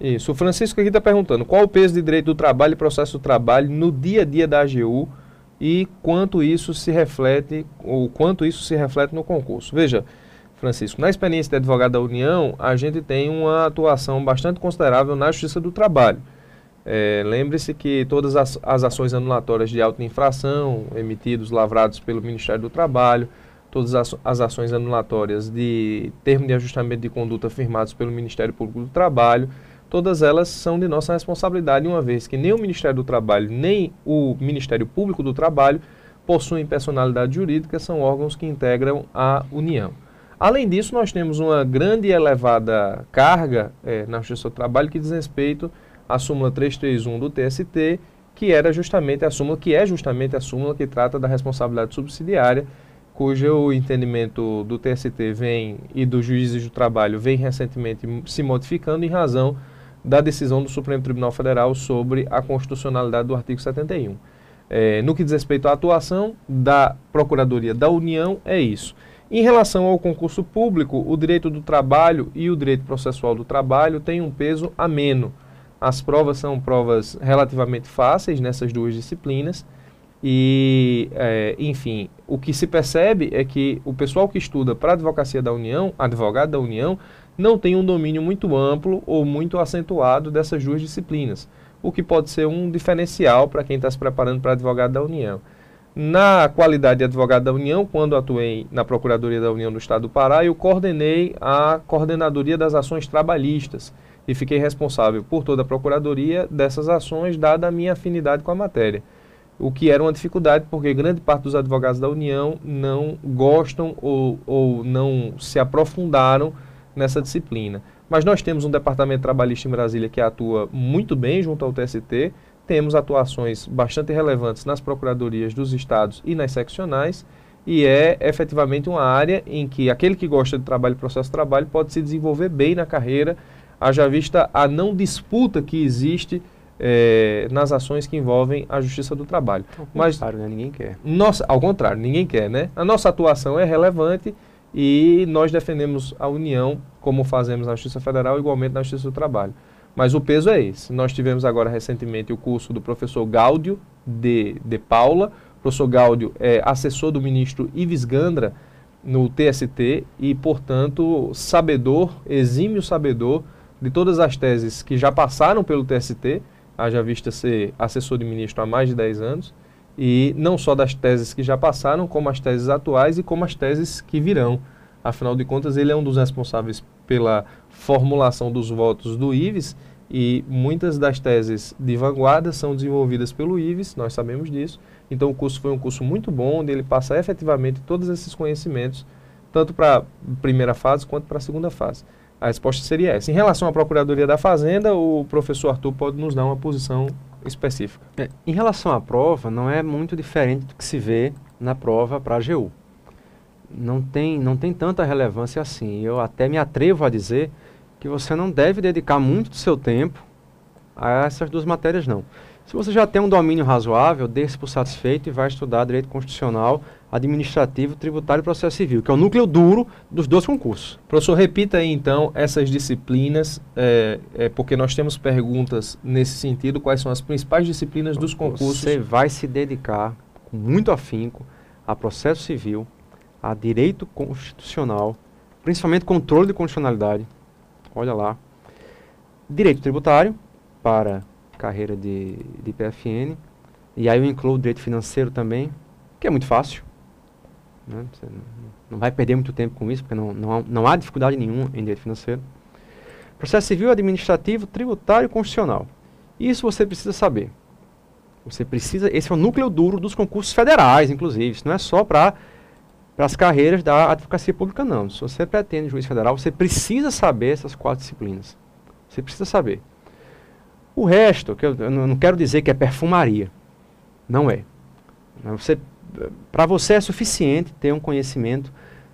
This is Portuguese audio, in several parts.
Isso. O Francisco aqui está perguntando qual o peso de direito do trabalho e processo do trabalho no dia a dia da AGU e quanto isso se reflete, ou quanto isso se reflete no concurso. Veja, Francisco, na experiência de advogado da União, a gente tem uma atuação bastante considerável na Justiça do Trabalho. Lembre-se que todas as ações anulatórias de auto-infração, lavrados pelo Ministério do Trabalho, todas as ações anulatórias de termo de ajustamento de conduta firmados pelo Ministério Público do Trabalho, todas elas são de nossa responsabilidade, uma vez que nem o Ministério do Trabalho, nem o Ministério Público do Trabalho possuem personalidade jurídica, são órgãos que integram a União. Além disso, nós temos uma grande e elevada carga na Justiça do Trabalho que diz respeito à súmula 331 do TST, que é justamente a súmula que trata da responsabilidade subsidiária, cujo entendimento do TST e dos juízes do trabalho vem recentemente se modificando em razão da decisão do Supremo Tribunal Federal sobre a constitucionalidade do artigo 71. No que diz respeito à atuação da Procuradoria da União, é isso. Em relação ao concurso público, o direito do trabalho e o direito processual do trabalho têm um peso ameno. As provas são provas relativamente fáceis nessas duas disciplinas e, enfim, o que se percebe é que o pessoal que estuda para a advocacia da União, advogado da União, não tem um domínio muito amplo ou muito acentuado dessas duas disciplinas, o que pode ser um diferencial para quem está se preparando para advogado da União. Na qualidade de advogado da União, quando atuei na Procuradoria da União do Estado do Pará, eu coordenei a Coordenadoria das Ações Trabalhistas e fiquei responsável por toda a Procuradoria dessas ações, dada a minha afinidade com a matéria. O que era uma dificuldade, porque grande parte dos advogados da União não gostam ou não se aprofundaram nessa disciplina. Mas nós temos um departamento trabalhista em Brasília que atua muito bem junto ao TST, temos atuações bastante relevantes nas procuradorias dos estados e nas seccionais, e é efetivamente uma área em que aquele que gosta de trabalho e processo de trabalho pode se desenvolver bem na carreira, haja vista a não disputa que existe nas ações que envolvem a Justiça do Trabalho. Mas, claro, né? Ninguém quer. Ao contrário, ninguém quer, né? A nossa atuação é relevante e nós defendemos a União, como fazemos na Justiça Federal, igualmente na Justiça do Trabalho. Mas o peso é esse. Nós tivemos agora recentemente o curso do professor Gáudio de Paula. O professor Gáudio é assessor do ministro Ives Gandra no TST e, portanto, exímio sabedor de todas as teses que já passaram pelo TST, haja vista ser assessor de ministro há mais de 10 anos, e não só das teses que já passaram, como as teses atuais e como as teses que virão. Afinal de contas, ele é um dos responsáveis pela formulação dos votos do Ives e muitas das teses de vanguarda são desenvolvidas pelo Ives, nós sabemos disso. Então o curso foi um curso muito bom, onde ele passa efetivamente todos esses conhecimentos, tanto para a primeira fase quanto para a segunda fase. A resposta seria essa. Em relação à Procuradoria da Fazenda, o professor Arthur pode nos dar uma posição específica. Em relação à prova, não é muito diferente do que se vê na prova para a AGU. Não tem tanta relevância assim. Eu até me atrevo a dizer que você não deve dedicar muito do seu tempo a essas duas matérias, não. Se você já tem um domínio razoável, dê-se por satisfeito e vai estudar Direito Constitucional, Administrativo, Tributário e Processo Civil, que é o núcleo duro dos dois concursos. Professor, repita aí então essas disciplinas, porque nós temos perguntas nesse sentido, quais são as principais disciplinas dos concursos. Você vai se dedicar com muito afinco a Processo Civil, a Direito Constitucional, principalmente Controle de Constitucionalidade, olha lá, Direito Tributário, para carreira de PFN, e aí eu incluo o Direito Financeiro também, que é muito fácil, né? Você não vai perder muito tempo com isso, porque não há dificuldade nenhuma em Direito Financeiro. Processo Civil, Administrativo, Tributário e Constitucional. Isso você precisa saber. Esse é o núcleo duro dos concursos federais, inclusive, isso não é só para as carreiras da advocacia pública, não. Se você pretende juiz federal, você precisa saber essas 4 disciplinas. Você precisa saber. O resto, que eu não quero dizer que é perfumaria. Não é. Para você é suficiente ter um conhecimento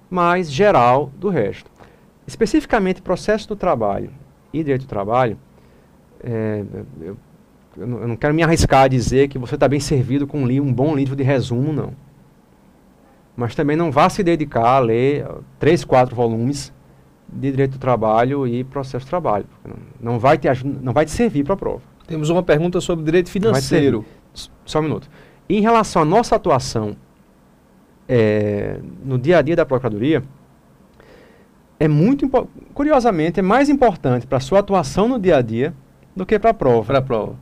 mais geral do resto. Especificamente processo do trabalho e direito do trabalho, eu não quero me arriscar a dizer que você está bem servido com um bom livro de resumo, não. Mas também não vá se dedicar a ler 3, 4 volumes de direito do trabalho e processo de trabalho. Não vai te servir para a prova. Temos uma pergunta sobre direito financeiro. Só um minuto. Em relação à nossa atuação no dia a dia da Procuradoria, curiosamente, é mais importante para a sua atuação no dia a dia do que para a prova. Para a prova.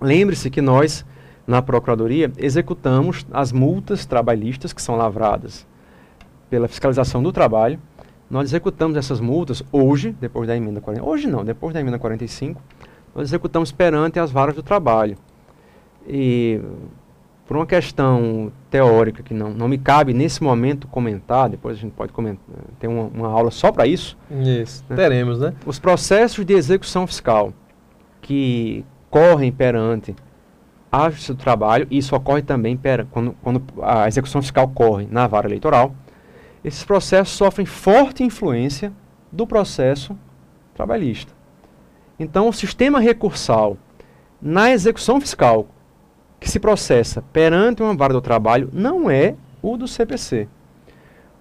Lembre-se que nós, na Procuradoria, executamos as multas trabalhistas que são lavradas pela fiscalização do trabalho. Nós executamos essas multas hoje, depois da emenda 40. Hoje não, depois da emenda 45, nós executamos perante as varas do trabalho. E por uma questão teórica que não me cabe nesse momento comentar, depois a gente pode ter uma aula só para isso. Isso, né? Teremos, né? Os processos de execução fiscal que correm perante a Justiça do Trabalho, e isso ocorre também quando a execução fiscal corre na vara eleitoral, esses processos sofrem forte influência do processo trabalhista. Então, o sistema recursal na execução fiscal que se processa perante uma vara do trabalho não é o do CPC.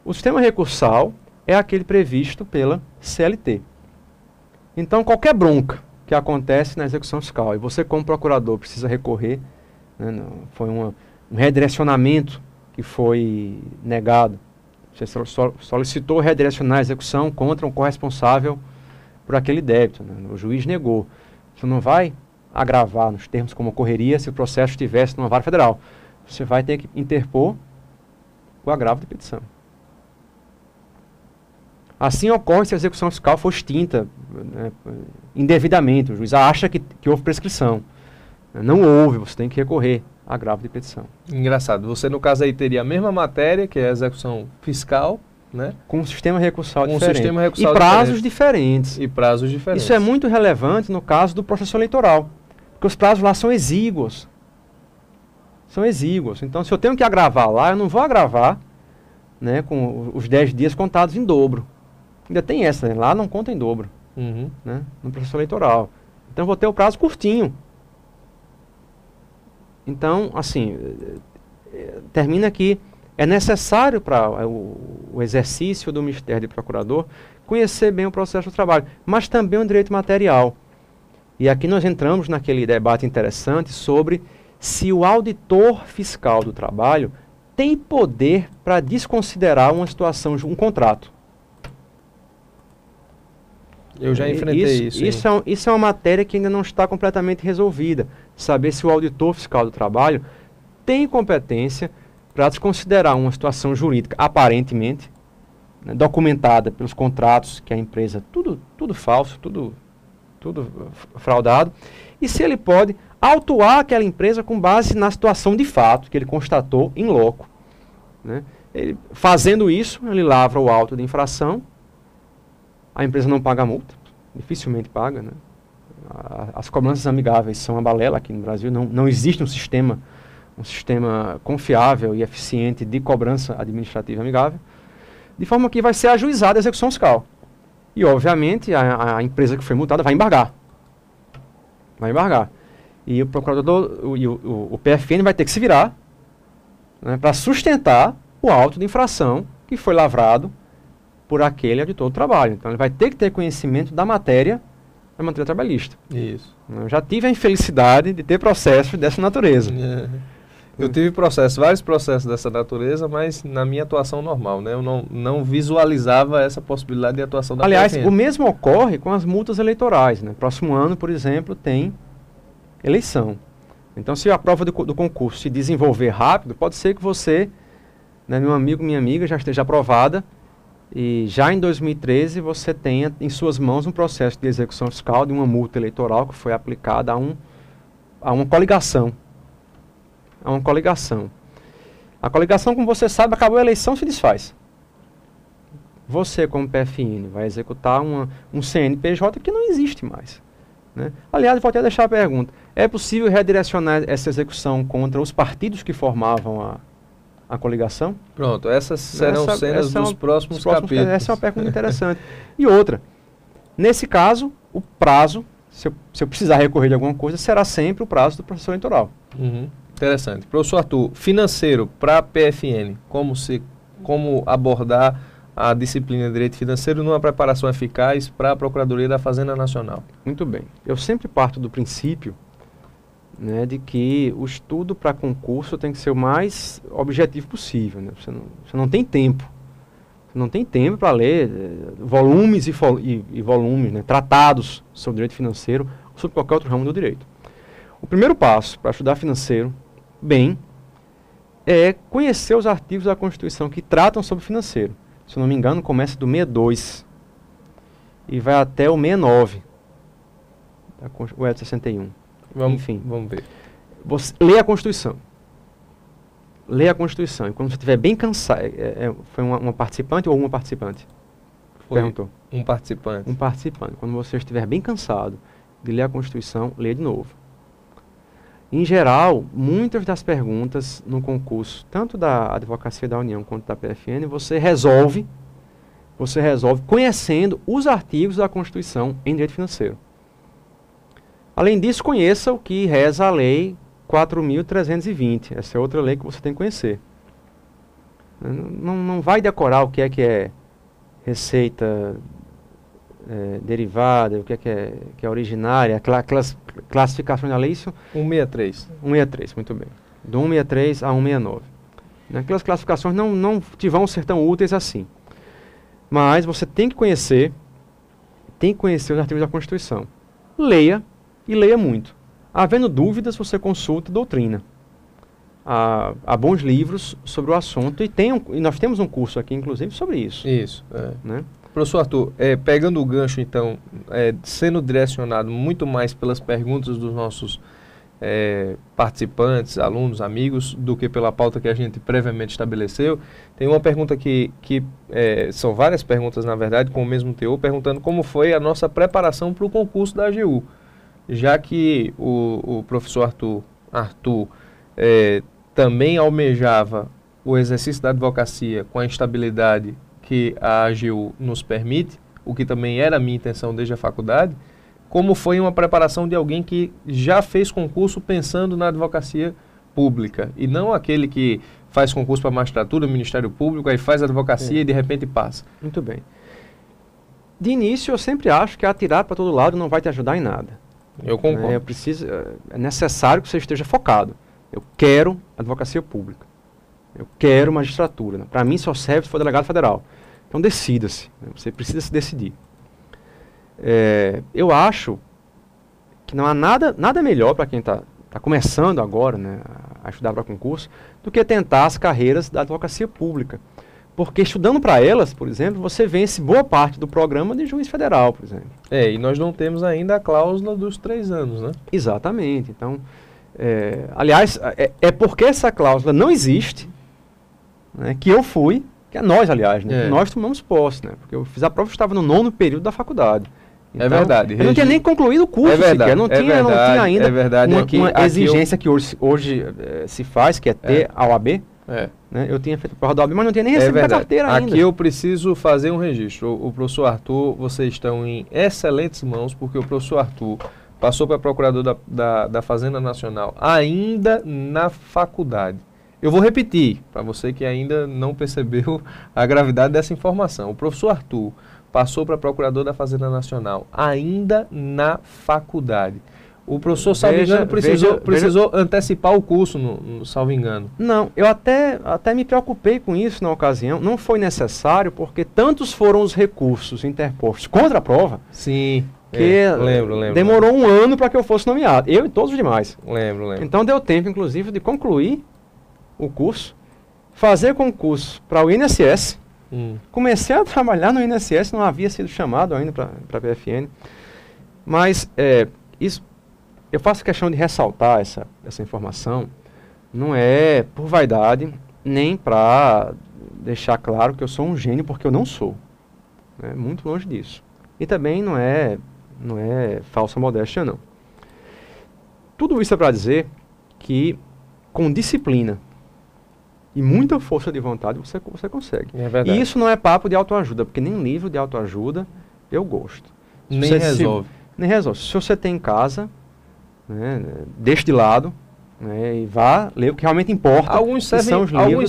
O sistema recursal é aquele previsto pela CLT. Então, qualquer bronca que acontece na execução fiscal e você, como procurador, precisa recorrer, né, foi um redirecionamento que foi negado, você solicitou redirecionar a execução contra um corresponsável por aquele débito, né, o juiz negou. Você não vai agravar nos termos como ocorreria se o processo estivesse numa vara federal. Você vai ter que interpor o agravo de petição. Assim ocorre se a execução fiscal for extinta, né, indevidamente. O juiz acha que houve prescrição. Não houve, você tem que recorrer a agravo de petição. Engraçado. Você, no caso aí, teria a mesma matéria, que é a execução fiscal, né? Com um sistema recursal diferente. Sistema recursal e prazos diferentes. E prazos diferentes. Isso é muito relevante no caso do processo eleitoral. Porque os prazos lá são exíguos. São exíguos. Então, se eu tenho que agravar lá, eu não vou agravar, né, com os 10 dias contados em dobro. Ainda tem essa, né? Lá não conta em dobro, né, no processo eleitoral. Então, eu vou ter o prazo curtinho. Então, assim, termina que é necessário para o exercício do Ministério de Procurador conhecer bem o processo do trabalho, mas também o direito material. E aqui nós entramos naquele debate interessante sobre se o auditor fiscal do trabalho tem poder para desconsiderar uma situação, um contrato. Eu já enfrentei isso. Isso é uma matéria que ainda não está completamente resolvida. Saber se o auditor fiscal do trabalho tem competência para desconsiderar uma situação jurídica aparentemente, né, documentada pelos contratos que a empresa, tudo falso, tudo fraudado, e se ele pode autuar aquela empresa com base na situação de fato que ele constatou in loco, né? Fazendo isso, ele lavra o auto de infração, a empresa não paga a multa, dificilmente paga, né? As cobranças amigáveis são uma balela aqui no Brasil, não existe um sistema confiável e eficiente de cobrança administrativa amigável, de forma que vai ser ajuizada a execução fiscal. E, obviamente, a empresa que foi multada vai embargar. Vai embargar. E o procurador, o PFN vai ter que se virar, né, para sustentar o auto de infração que foi lavrado por aquele auditor do trabalho. Então, ele vai ter que ter conhecimento da matéria trabalhista. Isso. Eu já tive a infelicidade de ter processos dessa natureza. Eu tive vários processos dessa natureza, mas na minha atuação normal, né? Eu não visualizava essa possibilidade de atuação da Aliás, PFN. o mesmo ocorre com as multas eleitorais, né? Próximo ano, por exemplo, tem eleição. Então, se a prova do concurso se desenvolver rápido, pode ser que você, né, meu amigo, minha amiga, já esteja aprovada e já em 2013 você tenha em suas mãos um processo de execução fiscal de uma multa eleitoral que foi aplicada a uma coligação. A uma coligação. A coligação, como você sabe, acabou a eleição, se desfaz. Você, como PFN, vai executar um CNPJ que não existe mais, né? Aliás, vou até deixar a pergunta. É possível redirecionar essa execução contra os partidos que formavam a coligação? Pronto, essas serão cenas dos próximos capítulos. Essa é uma pergunta interessante. E outra, nesse caso, o prazo, se eu precisar recorrer de alguma coisa, será sempre o prazo do processo eleitoral. Interessante. Professor Arthur, financeiro para a PFN, como abordar a disciplina de Direito Financeiro numa preparação eficaz para a Procuradoria da Fazenda Nacional? Muito bem. Eu sempre parto do princípio, né, de que o estudo para concurso tem que ser o mais objetivo possível. Né? Você não tem tempo. Você não tem tempo para ler volumes e volumes, né, tratados sobre direito financeiro ou sobre qualquer outro ramo do direito. O primeiro passo para estudar financeiro bem é conhecer os artigos da Constituição que tratam sobre financeiro. Se eu não me engano, começa do 62 e vai até o 69, o ED 61. Enfim, vamos ver. Você lê a Constituição. Lê a Constituição. E quando você estiver bem cansado... foi uma participante ou uma participante? Perguntou. Um participante. Um participante. Quando você estiver bem cansado de ler a Constituição, lê de novo. Em geral, muitas das perguntas no concurso, tanto da Advocacia da União quanto da PFN, você resolve conhecendo os artigos da Constituição em direito financeiro. Além disso, conheça o que reza a Lei 4.320. Essa é outra lei que você tem que conhecer. Não vai decorar o que é receita derivada, o que é originária, classificação da lei, isso... 163. 163, muito bem. Do 163 a 169. Aquelas classificações não te vão ser tão úteis assim. Mas você tem que conhecer os artigos da Constituição. Leia, e leia muito. Havendo dúvidas, você consulta doutrina. Há bons livros sobre o assunto e nós temos um curso aqui, inclusive, sobre isso. Isso. Né? Professor Arthur, pegando o gancho, então, sendo direcionado muito mais pelas perguntas dos nossos participantes, alunos, amigos, do que pela pauta que a gente previamente estabeleceu, tem uma pergunta que são várias perguntas, na verdade, com o mesmo teor, perguntando como foi a nossa preparação para o concurso da AGU. Já que o professor Arthur também almejava o exercício da advocacia com a estabilidade que a AGU nos permite, o que também era a minha intenção desde a faculdade, como foi uma preparação de alguém que já fez concurso pensando na advocacia pública, e não aquele que faz concurso para a magistratura, Ministério Público, aí faz advocacia e de repente passa. Muito bem. De início, eu sempre acho que atirar para todo lado não vai te ajudar em nada. Eu concordo. É necessário que você esteja focado. Eu quero advocacia pública. Eu quero magistratura. Para mim só serve se for delegado federal. Então decida-se. Você precisa se decidir. Eu acho que não há nada melhor para quem está começando agora, né, a estudar para concurso, do que tentar as carreiras da advocacia pública. Porque estudando para elas, por exemplo, você vence boa parte do programa de juiz federal, por exemplo. E nós não temos ainda a cláusula dos 3 anos, né? Exatamente. Então, aliás, porque essa cláusula não existe, né, que eu fui, que é nós, aliás, né, que nós tomamos posse, né? Porque eu fiz a prova, eu estava no 9º período da faculdade. Então, é verdade. Eu não tinha nem concluído o curso sequer. Não tinha ainda uma exigência que hoje se faz, que é ter a OAB. Né? Eu tinha feito a prova da OAB, mas não tinha nem recebido a carteira ainda. Aqui eu preciso fazer um registro. O professor Arthur, vocês estão em excelentes mãos, porque o professor Arthur passou para procurador da Fazenda Nacional ainda na faculdade. Eu vou repetir, para você que ainda não percebeu a gravidade dessa informação. O professor Arthur passou para procurador da Fazenda Nacional ainda na faculdade. O professor, salvo engano, precisou antecipar o curso, salvo engano. Não, eu até me preocupei com isso na ocasião. Não foi necessário, porque tantos foram os recursos interpostos contra a prova. Sim, que lembro. Demorou um ano para que eu fosse nomeado. Eu e todos os demais. Lembro. Então deu tempo, inclusive, de concluir o curso, fazer concurso para o INSS. Comecei a trabalhar no INSS, não havia sido chamado ainda para a PFN. Mas isso... Eu faço questão de ressaltar essa informação, não é por vaidade, nem para deixar claro que eu sou um gênio, porque eu não sou. Muito longe disso. E também não é falsa modéstia, não. Tudo isso é para dizer que, com disciplina e muita força de vontade, você consegue. É verdade. E isso não é papo de autoajuda, porque nem livro de autoajuda eu gosto. Nem resolve. Nem resolve. Se você tem em casa... deixe de lado, e vá ler o que realmente importa. Alguns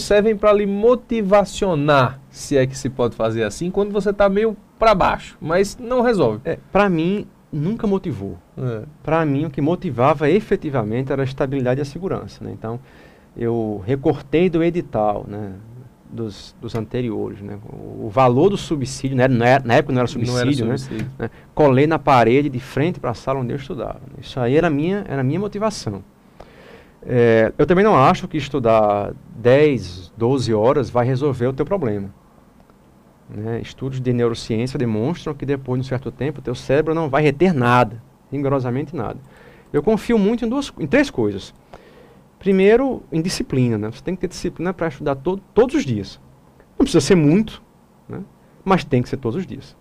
servem para lhe motivacionar, se é que se pode fazer assim, quando você está meio para baixo, mas não resolve. Para mim, nunca motivou. Para mim, o que motivava efetivamente era a estabilidade e a segurança, né? Então, eu recortei do edital, né, dos anteriores, né, o valor do subsídio, né, na época não era subsídio, né, colei na parede de frente para a sala onde eu estudava. Isso aí era a minha motivação. Eu também não acho que estudar 10, 12 horas vai resolver o teu problema. Né? Estudos de neurociência demonstram que depois de um certo tempo o teu cérebro não vai reter nada, rigorosamente nada. Eu confio muito em 3 coisas. Primeiro, em disciplina, né? Você tem que ter disciplina para estudar todos os dias. Não precisa ser muito, né? Mas tem que ser todos os dias.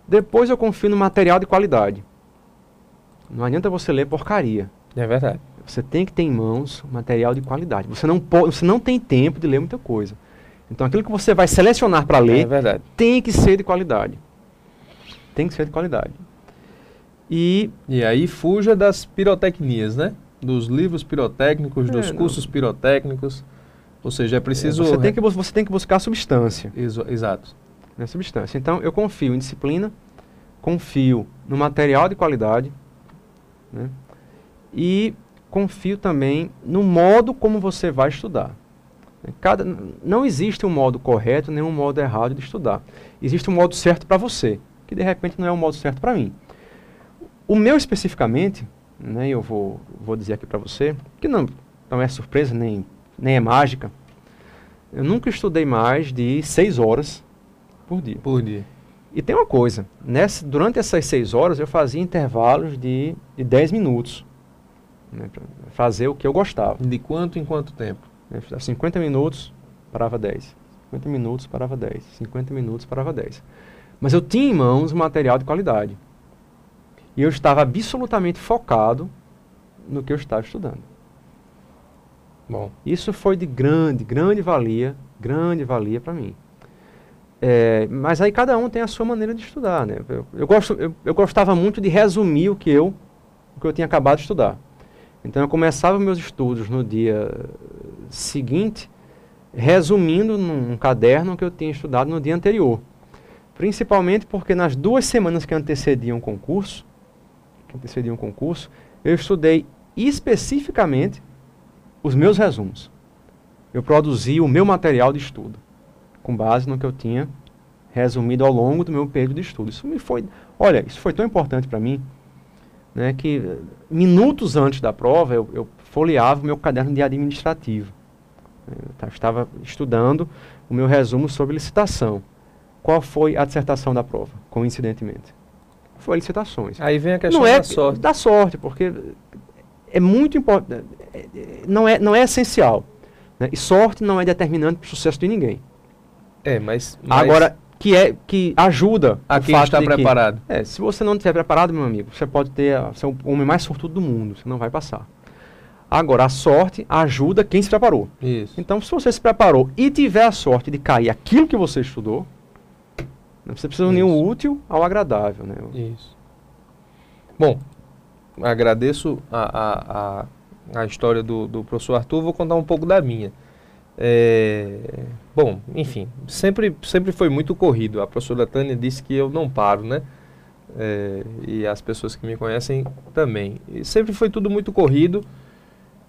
Depois eu confio no material de qualidade. Não adianta você ler porcaria. É verdade. Você tem que ter em mãos material de qualidade. Você não tem tempo de ler muita coisa. Então aquilo que você vai selecionar para ler tem que ser de qualidade. Tem que ser de qualidade. E aí fuja das pirotecnias, né? Dos livros pirotécnicos, dos cursos pirotécnicos. Ou seja, é preciso... Você tem que buscar substância. Exato. Substância. Então, eu confio em disciplina, confio no material de qualidade, né? E confio também no modo como você vai estudar. Não existe um modo correto, nem um modo errado de estudar. Existe um modo certo para você, que de repente não é o modo certo para mim. O meu especificamente... Né, eu vou dizer aqui para você, que não é surpresa, nem é mágica. Eu nunca estudei mais de 6 horas por dia. E tem uma coisa, durante essas 6 horas eu fazia intervalos de 10 minutos. Né, para fazer o que eu gostava. De quanto em quanto tempo? 50 minutos, parava 10. 50 minutos, parava 10. 50 minutos, parava 10. Mas eu tinha em mãos material de qualidade. E eu estava absolutamente focado no que eu estava estudando. Bom. Isso foi de grande valia para mim. Mas aí cada um tem a sua maneira de estudar, né? Eu gostava muito de resumir o que eu tinha acabado de estudar. Então eu começava meus estudos no dia seguinte, resumindo num caderno o que eu tinha estudado no dia anterior. Principalmente porque nas 2 semanas que antecediam o concurso, eu estudei especificamente os meus resumos. Eu produzi o meu material de estudo, com base no que eu tinha resumido ao longo do meu período de estudo. Isso foi tão importante para mim, né, que minutos antes da prova eu folheava o meu caderno de administrativo. Eu estava estudando o meu resumo sobre licitação. Qual foi a dissertação da prova, coincidentemente? Foi licitações. Aí vem a questão da sorte. Da sorte, porque é muito importante, não é essencial. Né? E sorte não é determinante para o sucesso de ninguém. Mas agora, que ajuda a quem está preparado. Se você não estiver preparado, meu amigo, você pode ser o homem mais sortudo do mundo, você não vai passar. Agora, a sorte ajuda quem se preparou. Isso. Então, se você se preparou e tiver a sorte de cair aquilo que você estudou, você precisa unir o útil ao agradável, né? Isso. Bom, agradeço a história do professor Arthur, vou contar um pouco da minha. Bom, enfim, sempre foi muito corrido. A professora Tânia disse que eu não paro, né? E as pessoas que me conhecem também. E sempre foi tudo muito corrido.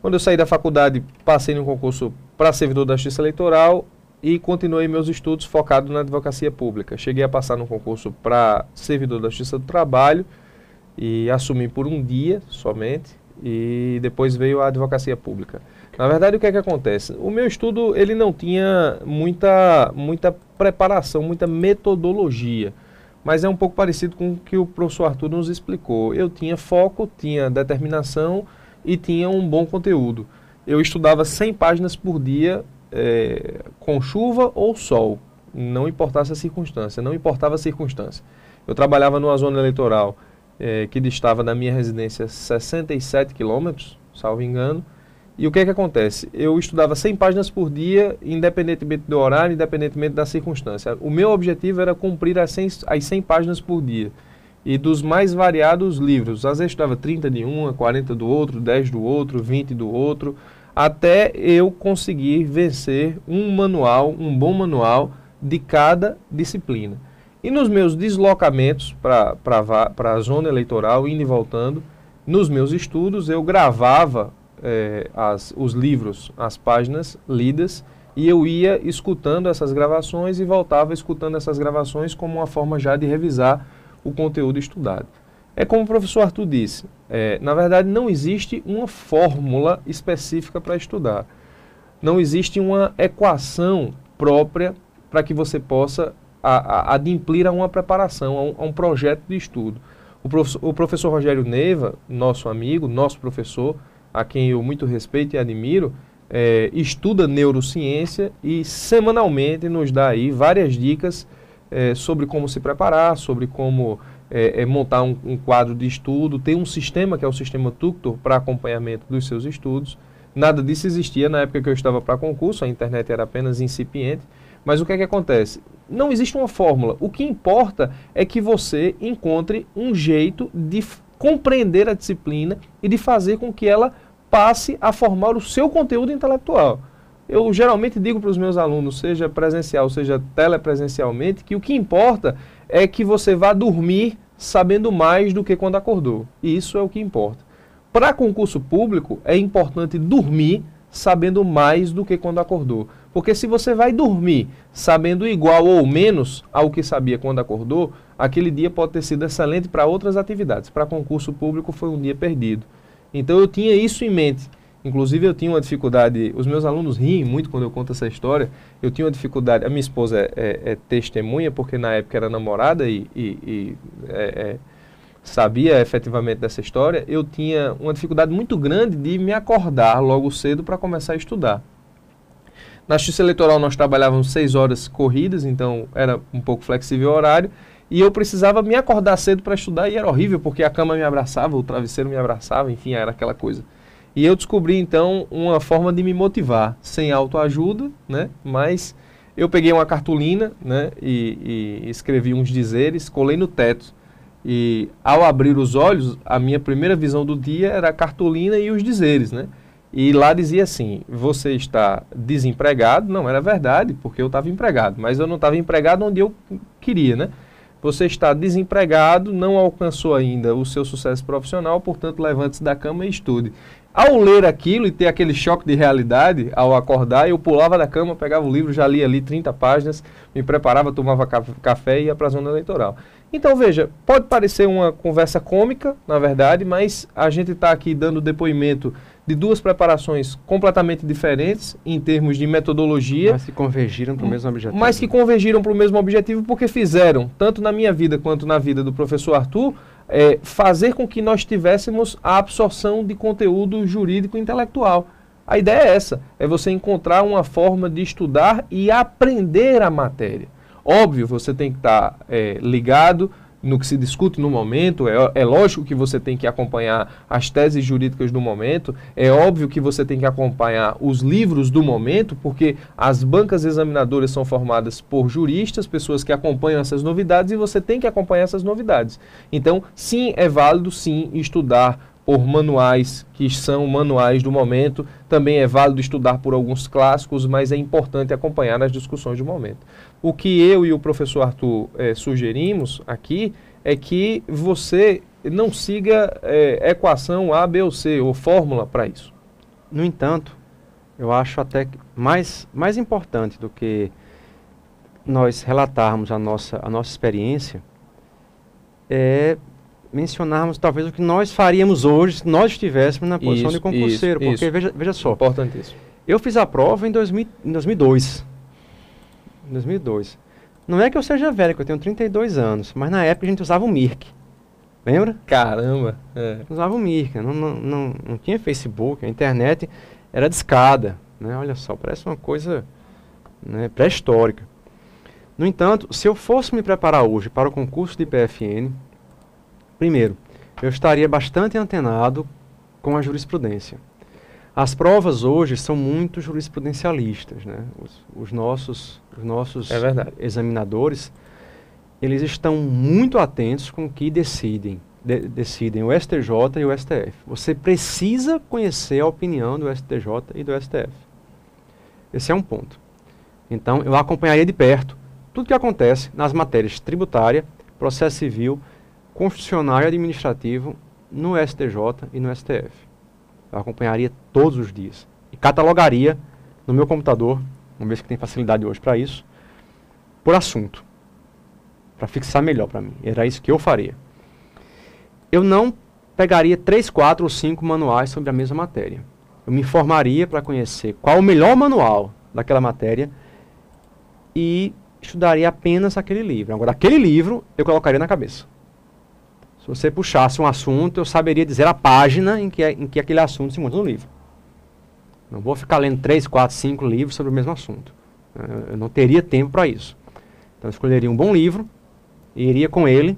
Quando eu saí da faculdade, passei no concurso para servidor da Justiça Eleitoral e continuei meus estudos focado na advocacia pública. Cheguei a passar no concurso para servidor da Justiça do Trabalho e assumi por um dia somente, e depois veio a advocacia pública. Na verdade, o que é que acontece? O meu estudo ele não tinha muita preparação, muita metodologia, mas é um pouco parecido com o que o professor Arthur nos explicou. Eu tinha foco, tinha determinação e tinha um bom conteúdo. Eu estudava 100 páginas por dia, com chuva ou sol, não importasse a circunstância, não importava a circunstância. Eu trabalhava numa zona eleitoral que distava da minha residência 67 quilômetros, salvo engano, e o que é que acontece? Eu estudava 100 páginas por dia, independentemente do horário, independentemente da circunstância. O meu objetivo era cumprir as 100 páginas por dia, e dos mais variados livros. Às vezes eu estudava 30 de um, 40 do outro, 10 do outro, 20 do outro, até eu conseguir vencer um bom manual de cada disciplina. E nos meus deslocamentos para a zona eleitoral, indo e voltando, nos meus estudos, eu gravava os livros, as páginas lidas, e eu ia escutando essas gravações e voltava escutando essas gravações como uma forma já de revisar o conteúdo estudado. É como o professor Arthur disse, na verdade não existe uma fórmula específica para estudar. Não existe uma equação própria para que você possa adimplir a uma preparação, a um projeto de estudo. O professor Rogério Neiva, nosso amigo, nosso professor, a quem eu muito respeito e admiro, estuda neurociência e semanalmente nos dá aí várias dicas sobre como se preparar, sobre como montar um quadro de estudo. Tem um sistema que é o sistema Tuctor para acompanhamento dos seus estudos. Nada disso existia na época que eu estava para concurso, a internet era apenas incipiente. Mas o que é que acontece? Não existe uma fórmula. O que importa é que você encontre um jeito de compreender a disciplina e de fazer com que ela passe a formar o seu conteúdo intelectual. Eu geralmente digo para os meus alunos, seja presencial, seja telepresencialmente, que o que importa é que você vá dormir sabendo mais do que quando acordou. E isso é o que importa. Para concurso público, é importante dormir sabendo mais do que quando acordou. Porque se você vai dormir sabendo igual ou menos ao que sabia quando acordou, aquele dia pode ter sido excelente para outras atividades. Para concurso público foi um dia perdido. Então eu tinha isso em mente. Inclusive eu tinha uma dificuldade, os meus alunos riem muito quando eu conto essa história, eu tinha uma dificuldade, a minha esposa é testemunha, porque na época era namorada e sabia efetivamente dessa história, eu tinha uma dificuldade muito grande de me acordar logo cedo para começar a estudar. Na Justiça Eleitoral nós trabalhávamos 6 horas corridas, então era um pouco flexível o horário, e eu precisava me acordar cedo para estudar e era horrível, porque a cama me abraçava, o travesseiro me abraçava, enfim, era aquela coisa. E eu descobri então uma forma de me motivar, sem autoajuda, né? Mas eu peguei uma cartolina, né? E escrevi uns dizeres, colei no teto. E ao abrir os olhos, a minha primeira visão do dia era a cartolina e os dizeres, né? E lá dizia assim, você está desempregado, não era verdade, porque eu estava empregado, mas eu não estava empregado onde eu queria, né? Você está desempregado, não alcançou ainda o seu sucesso profissional, portanto levante-se da cama e estude. Ao ler aquilo e ter aquele choque de realidade, ao acordar, eu pulava da cama, pegava o livro, já lia ali 30 páginas, me preparava, tomava café e ia para a zona eleitoral. Então, veja, pode parecer uma conversa cômica, na verdade, mas a gente está aqui dando depoimento de duas preparações completamente diferentes em termos de metodologia. Mas que convergiram para o mesmo objetivo. Mas que convergiram para o mesmo objetivo porque fizeram, tanto na minha vida quanto na vida do professor Arthur, fazer com que nós tivéssemos a absorção de conteúdo jurídico e intelectual. A ideia é essa, é você encontrar uma forma de estudar e aprender a matéria. Óbvio, você tem que estar ligado no que se discute no momento, é lógico que você tem que acompanhar as teses jurídicas do momento, é óbvio que você tem que acompanhar os livros do momento, porque as bancas examinadoras são formadas por juristas, pessoas que acompanham essas novidades, e você tem que acompanhar essas novidades. Então, sim, é válido, sim, estudar por manuais que são manuais do momento, também é válido estudar por alguns clássicos, mas é importante acompanhar as discussões do momento. O que eu e o professor Arthur sugerimos aqui é que você não siga equação A, B ou C, ou fórmula para isso. No entanto, eu acho até que mais importante do que nós relatarmos a nossa experiência é mencionarmos talvez o que nós faríamos hoje se nós estivéssemos na posição de concurseiro. Porque veja só, importantíssimo. Eu fiz a prova em 2002. Não é que eu seja velho, que eu tenho 32 anos, mas na época a gente usava o Mirk. Lembra? Caramba! Usava o Mirk, não tinha Facebook, a internet era discada, né? Olha só, parece uma coisa, né, pré-histórica. No entanto, se eu fosse me preparar hoje para o concurso de PFN, primeiro, eu estaria bastante antenado com a jurisprudência. As provas hoje são muito jurisprudencialistas, né? Os nossos examinadores, eles estão muito atentos com o que decidem o STJ e o STF. Você precisa conhecer a opinião do STJ e do STF. Esse é um ponto. Então, eu acompanharia de perto tudo que acontece nas matérias tributária, processo civil, constitucional e administrativo no STJ e no STF. Eu acompanharia todos os dias e catalogaria no meu computador, uma vez que tem facilidade hoje para isso, por assunto, para fixar melhor para mim. Era isso que eu faria. Eu não pegaria 3, 4 ou 5 manuais sobre a mesma matéria. Eu me informaria para conhecer qual o melhor manual daquela matéria e estudaria apenas aquele livro. Agora, aquele livro eu colocaria na cabeça. Se você puxasse um assunto, eu saberia dizer a página em que aquele assunto se encontra no livro. Não vou ficar lendo 3, 4, 5 livros sobre o mesmo assunto. Eu não teria tempo para isso. Então, eu escolheria um bom livro e iria com ele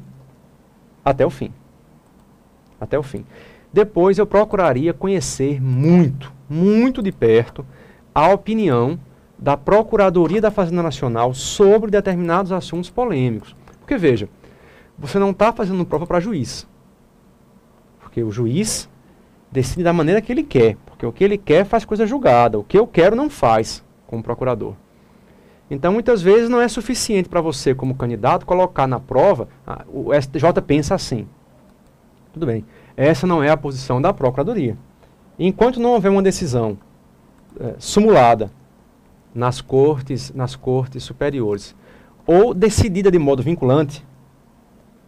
até o fim. Até o fim. Depois, eu procuraria conhecer muito, muito de perto a opinião da Procuradoria da Fazenda Nacional sobre determinados assuntos polêmicos. Porque, veja, você não está fazendo prova para juiz. Porque o juiz decide da maneira que ele quer. Porque o que ele quer faz coisa julgada. O que eu quero não faz, como procurador. Então, muitas vezes, não é suficiente para você, como candidato, colocar na prova, o STJ pensa assim. Tudo bem. Essa não é a posição da Procuradoria. Enquanto não houver uma decisão simulada nas cortes superiores, ou decidida de modo vinculante,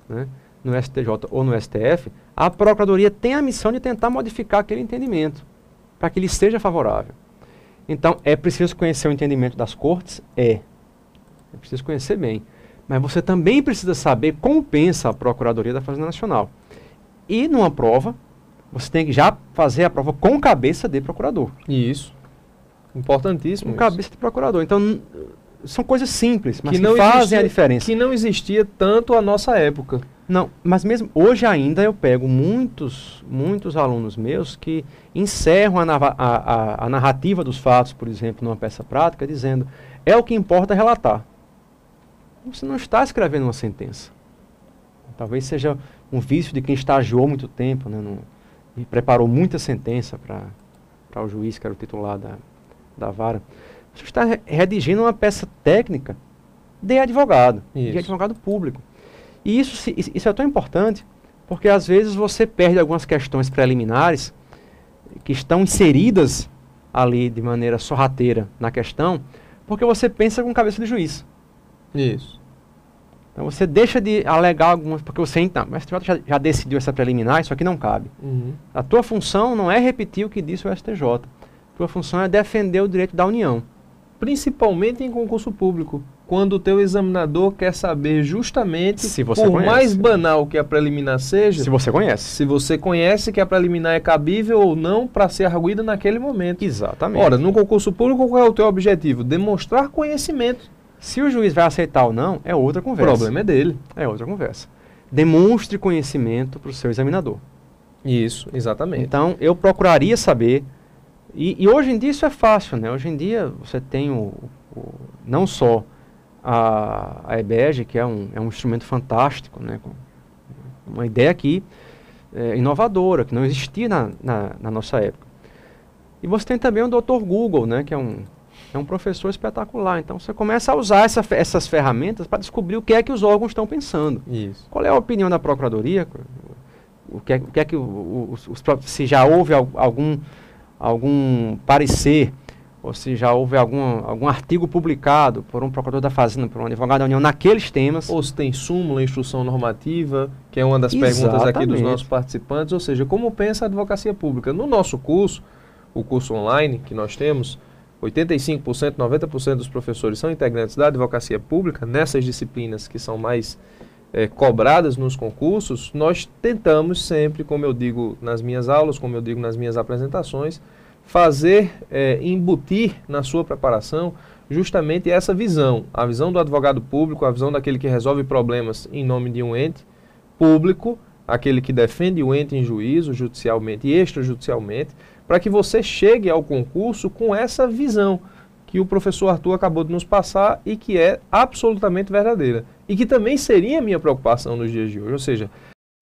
né, no STJ ou no STF, a Procuradoria tem a missão de tentar modificar aquele entendimento, para que ele seja favorável. Então, é preciso conhecer o entendimento das cortes? É preciso conhecer bem. Mas você também precisa saber como pensa a Procuradoria da Fazenda Nacional. E numa prova, você tem que já fazer a prova com cabeça de procurador. Isso. Importantíssimo. Com cabeça de procurador. Então, são coisas simples, mas que fazem a diferença. Que não existia tanto à nossa época. Não, mas mesmo hoje ainda eu pego muitos alunos meus que encerram a narrativa dos fatos, por exemplo, numa peça prática, dizendo, é o que importa relatar. Você não está escrevendo uma sentença. Talvez seja um vício de quem estagiou muito tempo, né, e preparou muita sentença para o juiz, que era o titular da vara. Você está redigindo uma peça técnica de advogado, de advogado público. E isso é tão importante, porque às vezes você perde algumas questões preliminares que estão inseridas ali de maneira sorrateira na questão, porque você pensa com cabeça de juiz. Isso. Então você deixa de alegar algumas, porque você então, o STJ já decidiu essa preliminar, isso aqui não cabe. A tua função não é repetir o que disse o STJ. A tua função é defender o direito da União. Principalmente em concurso público, quando o teu examinador quer saber justamente, se você por conhece, mais banal que a preliminar seja, se você conhece que a preliminar é cabível ou não para ser arguída naquele momento. Exatamente. Ora, no concurso público, qual é o teu objetivo? Demonstrar conhecimento. Se o juiz vai aceitar ou não, é outra conversa. O problema é dele. É outra conversa. Demonstre conhecimento para o seu examinador. Isso, exatamente. Então, eu procuraria saber, e hoje em dia isso é fácil, né? Hoje em dia você tem não só a EBEG, que é um instrumento fantástico, né? Uma ideia aqui inovadora, que não existia na nossa época. E você tem também o Dr. Google, né? Que é um professor espetacular. Então, você começa a usar essas ferramentas para descobrir o que é que os órgãos estão pensando. Isso. Qual é a opinião da Procuradoria? O que é que se já houve algum parecer, ou se já houve algum artigo publicado por um procurador da Fazenda, por um advogado da União, naqueles temas. Ou se tem súmula, instrução normativa, que é uma das perguntas aqui dos nossos participantes. Ou seja, como pensa a advocacia pública? No nosso curso, o curso online que nós temos, 85%, 90% dos professores são integrantes da advocacia pública. Nessas disciplinas que são mais cobradas nos concursos, nós tentamos sempre, como eu digo nas minhas aulas, como eu digo nas minhas apresentações, fazer, embutir na sua preparação justamente essa visão, a visão do advogado público, a visão daquele que resolve problemas em nome de um ente público, aquele que defende o ente em juízo, judicialmente e extrajudicialmente, para que você chegue ao concurso com essa visão que o professor Arthur acabou de nos passar e que é absolutamente verdadeira. E que também seria a minha preocupação nos dias de hoje. Ou seja,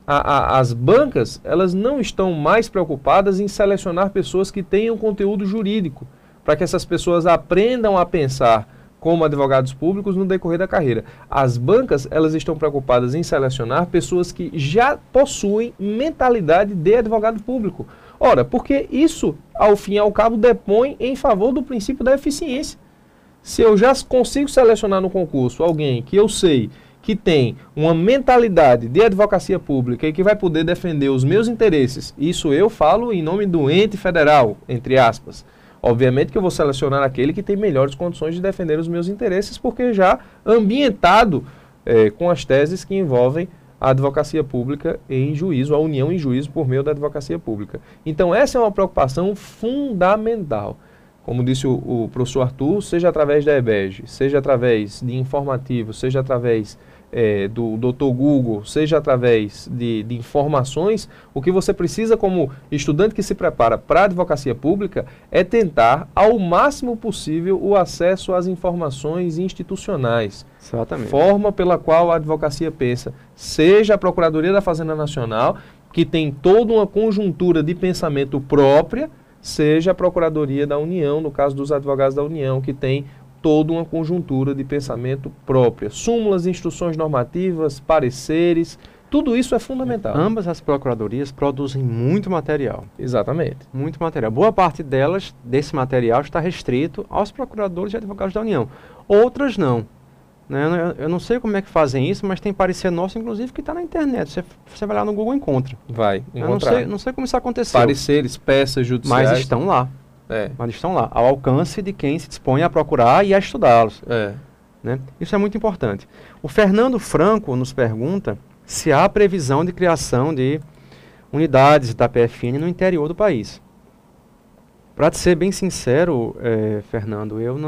as bancas, elas não estão mais preocupadas em selecionar pessoas que tenham conteúdo jurídico, para que essas pessoas aprendam a pensar como advogados públicos no decorrer da carreira. As bancas, elas estão preocupadas em selecionar pessoas que já possuem mentalidade de advogado público. Ora, porque isso, ao fim e ao cabo, depõe em favor do princípio da eficiência. Se eu já consigo selecionar no concurso alguém que eu sei que tem uma mentalidade de advocacia pública e que vai poder defender os meus interesses, isso eu falo em nome do ente federal, entre aspas. Obviamente que eu vou selecionar aquele que tem melhores condições de defender os meus interesses, porque já ambientado com as teses que envolvem a advocacia pública em juízo, a união em juízo por meio da advocacia pública. Então essa é uma preocupação fundamental. Como disse o professor Arthur, seja através da EBEG, seja através de informativos, seja através do Dr. Google, seja através de informações, o que você precisa como estudante que se prepara para a advocacia pública é tentar, ao máximo possível, o acesso às informações institucionais. Exatamente. Forma pela qual a advocacia pensa, seja a Procuradoria da Fazenda Nacional, que tem toda uma conjuntura de pensamento própria, seja a Procuradoria da União, no caso dos advogados da União, que tem toda uma conjuntura de pensamento própria. Súmulas, instruções normativas, pareceres, tudo isso é fundamental. Ambas as procuradorias produzem muito material. Exatamente. Muito material. Boa parte delas, desse material, está restrito aos procuradores e advogados da União. Outras não. Né? Eu não sei como é que fazem isso, mas tem parecer nosso, inclusive, que está na internet. Você vai lá no Google e encontra. Vai encontrar. Eu não sei como isso aconteceu. Pareceres, peças judiciais. Mas estão lá. Mas estão lá, ao alcance de quem se dispõe a procurar e a estudá-los. Né? Isso é muito importante. O Fernando Franco nos pergunta se há previsão de criação de unidades da PFN no interior do país. Para te ser bem sincero, Fernando, eu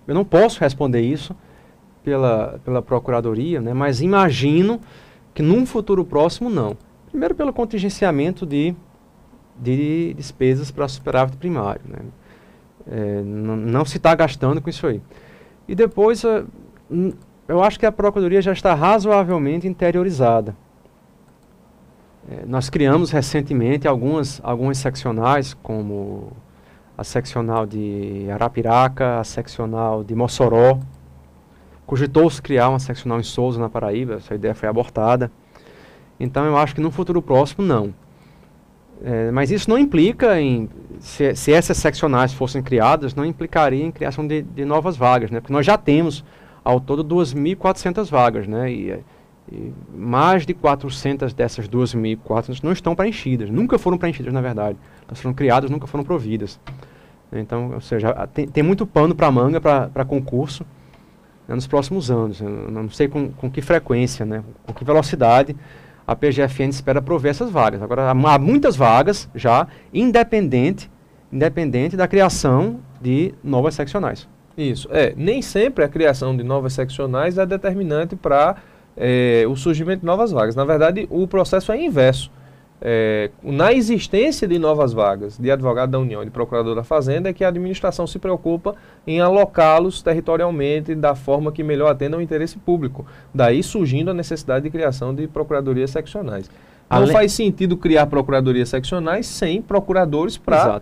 não posso responder isso pela Procuradoria, né? Mas imagino que num futuro próximo não. Primeiro pelo contingenciamento de despesas para superávit primário. Né? Não se está gastando com isso aí. E depois, eu acho que a Procuradoria já está razoavelmente interiorizada. Nós criamos recentemente algumas seccionais, como a seccional de Arapiraca, a seccional de Mossoró. Cogitou-se criar uma seccional em Sousa, na Paraíba, essa ideia foi abortada. Então eu acho que no futuro próximo não. Mas isso não implica se essas seccionais fossem criadas, não implicaria em criação de novas vagas, né? Porque nós já temos ao todo 2.400 vagas, né? E mais de 400 dessas 2.400 não estão preenchidas, nunca foram preenchidas, na verdade. Elas foram criadas, nunca foram providas. Então, ou seja, tem muito pano para manga para concurso, né, nos próximos anos. Eu não sei com que frequência, né? Com que velocidade a PGFN espera prover essas vagas. Agora, há muitas vagas já, independente da criação de novas seccionais. Isso. Nem sempre a criação de novas seccionais é determinante para o surgimento de novas vagas. Na verdade, o processo é inverso. Na existência de novas vagas de advogado da União e de procurador da Fazenda é que a administração se preocupa em alocá-los territorialmente da forma que melhor atenda ao interesse público. Daí surgindo a necessidade de criação de procuradorias seccionais. Não faz sentido criar procuradorias seccionais sem procuradores para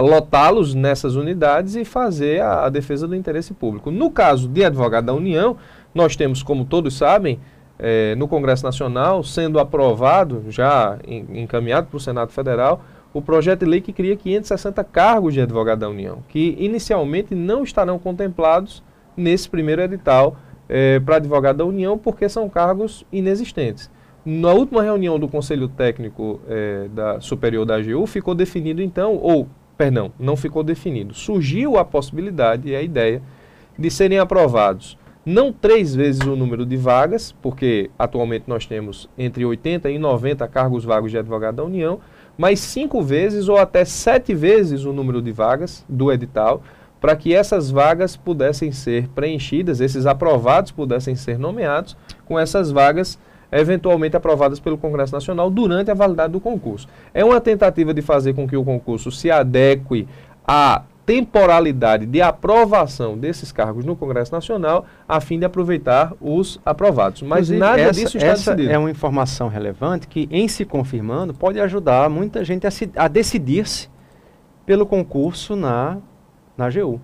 lotá-los nessas unidades e fazer a defesa do interesse público. No caso de advogado da União, nós temos, como todos sabem, no Congresso Nacional, sendo aprovado, já encaminhado para o Senado Federal, o projeto de lei que cria 560 cargos de advogado da União, que inicialmente não estarão contemplados nesse primeiro edital para advogado da União, porque são cargos inexistentes. Na última reunião do Conselho Técnico Superior da AGU, ficou definido então, não ficou definido, surgiu a possibilidade e a ideia de serem aprovados não 3 vezes o número de vagas, porque atualmente nós temos entre 80 e 90 cargos vagos de advogado da União, mas 5 vezes ou até 7 vezes o número de vagas do edital, para que essas vagas pudessem ser preenchidas, esses aprovados pudessem ser nomeados, com essas vagas eventualmente aprovadas pelo Congresso Nacional durante a validade do concurso. É uma tentativa de fazer com que o concurso se adeque à temporalidade de aprovação desses cargos no Congresso Nacional, a fim de aproveitar os aprovados. Mas inclusive, nada disso está decidido. Essa é uma informação relevante que, em se confirmando, pode ajudar muita gente a decidir-se pelo concurso na AGU.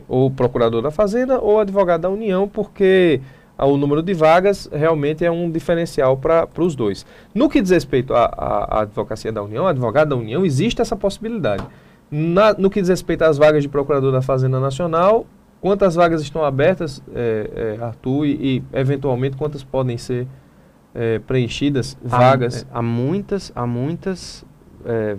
ou procurador da Fazenda ou advogado da União, porque o número de vagas realmente é um diferencial para os dois. No que diz respeito à advocacia da União, advogado da União, existe essa possibilidade. No que diz respeito às vagas de procurador da Fazenda Nacional, quantas vagas estão abertas, Arthur, e eventualmente quantas podem ser preenchidas, vagas? Há muitas